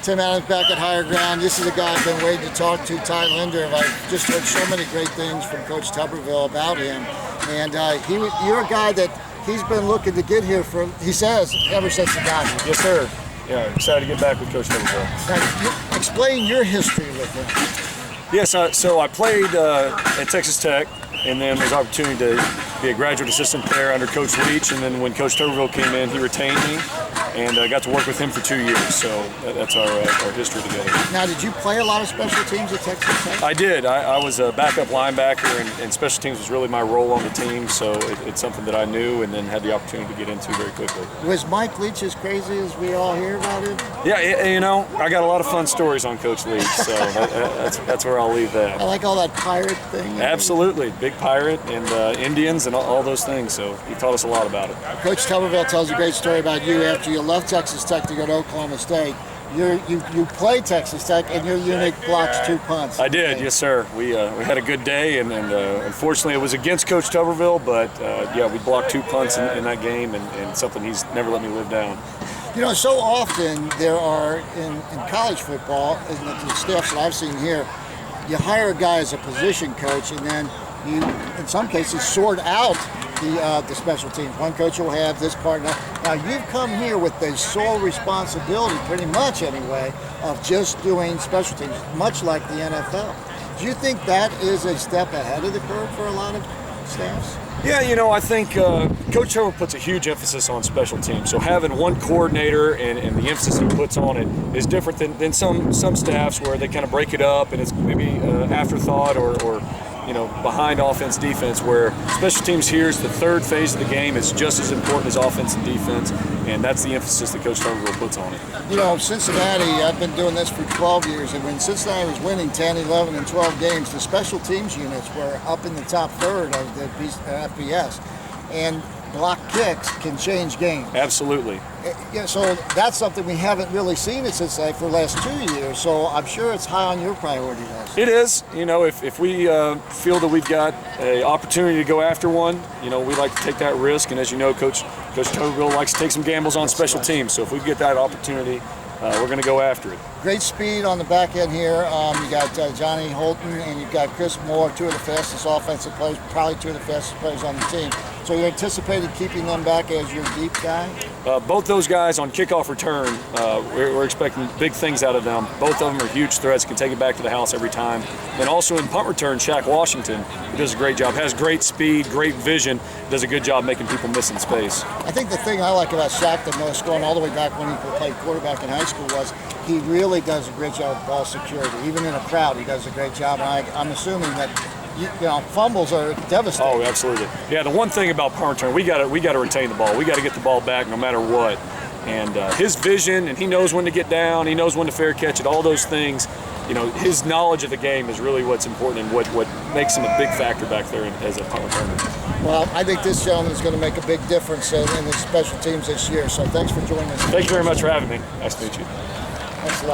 Tim Adams back at Higher Ground. This is a guy I've been waiting to talk to, Ty Linder. I've just heard so many great things from Coach Tuberville about him. And you're a guy that he's been looking to get here for, he says, ever since he got here. Yes, sir. Yeah, excited to get back with Coach Tuberville. Now, explain your history with him. Yes, so I played at Texas Tech, and then was opportunity to be a graduate assistant there under Coach Leach. And then when Coach Tuberville came in, he retained me, and I got to work with him for 2 years. So that's our history together. Now, did you play a lot of special teams at Texas Tech? I did. I was a backup linebacker, and special teams was really my role on the team. So it's something that I knew, and then had the opportunity to get into very quickly. Was Mike Leach as crazy as we all hear about him? Yeah, you know, I got a lot of fun stories on Coach Leach, so that's where I'll leave that. I like all that pirate thing. Absolutely, big pirate and Indians and all those things. So he taught us a lot about it. Coach Tuberville tells a great story about you after you left Texas Tech to go to Oklahoma State. You played Texas Tech, and your unit blocks 2 punts. I did, yes, sir. We had a good day, and unfortunately it was against Coach Tuberville, but yeah, we blocked 2 punts in that game, and something he's never let me live down. You know, so often there are in college football, and the staffs that I've seen here, you hire a guy as a position coach, and then you, in some cases, sort out the special teams. One coach will have this part. Now you've come here with the sole responsibility, pretty much anyway, of just doing special teams, much like the NFL. Do you think that is a step ahead of the curve for a lot of staffs? Yeah, you know, I think Coach Tuberville puts a huge emphasis on special teams. So having one coordinator and the emphasis he puts on it is different than some staffs where they kind of break it up and it's maybe afterthought or you know, behind offense, defense, where special teams here is the third phase of the game. It's just as important as offense and defense, and that's the emphasis that Coach Tuberville puts on it. You know, Cincinnati, I've been doing this for 12 years, and when Cincinnati was winning 10, 11, and 12 games, the special teams units were up in the top third of the FBS, and block kicks can change games. Absolutely. Yeah, so that's something we haven't really seen at Cincinnati for the last 2 years, so I'm sure it's high on your priority list. It is. You know, if we feel that we've got an opportunity to go after one, you know, we like to take that risk, and as you know, Coach Tuberville likes to take some gambles on special teams, so if we get that opportunity, we're going to go after it. Great speed on the back end here. You got Johnny Holton and you've got Chris Moore, 2 of the fastest offensive players, probably 2 of the fastest players on the team. So you're anticipating keeping them back as your deep guy? Both those guys on kickoff return, we're expecting big things out of them. Both of them are huge threats, can take it back to the house every time. And also in punt return, Shaq Washington, who does a great job, has great speed, great vision, does a good job making people miss in space. I think the thing I like about Shaq the most, going all the way back when he played quarterback in high school, was he really does a great job of ball security. Even in a crowd, he does a great job. And I'm assuming that you know, fumbles are devastating. Oh, absolutely. Yeah, the one thing about punt return, we got to retain the ball. We got to get the ball back no matter what. And his vision, and he knows when to get down, he knows when to fair catch it, all those things. You know, his knowledge of the game is really what's important and what makes him a big factor back there as a punt returner. Well, I think this gentleman is going to make a big difference in the special teams this year. So thanks for joining us. Thank you very much for having me. Nice to meet you. Thanks a lot.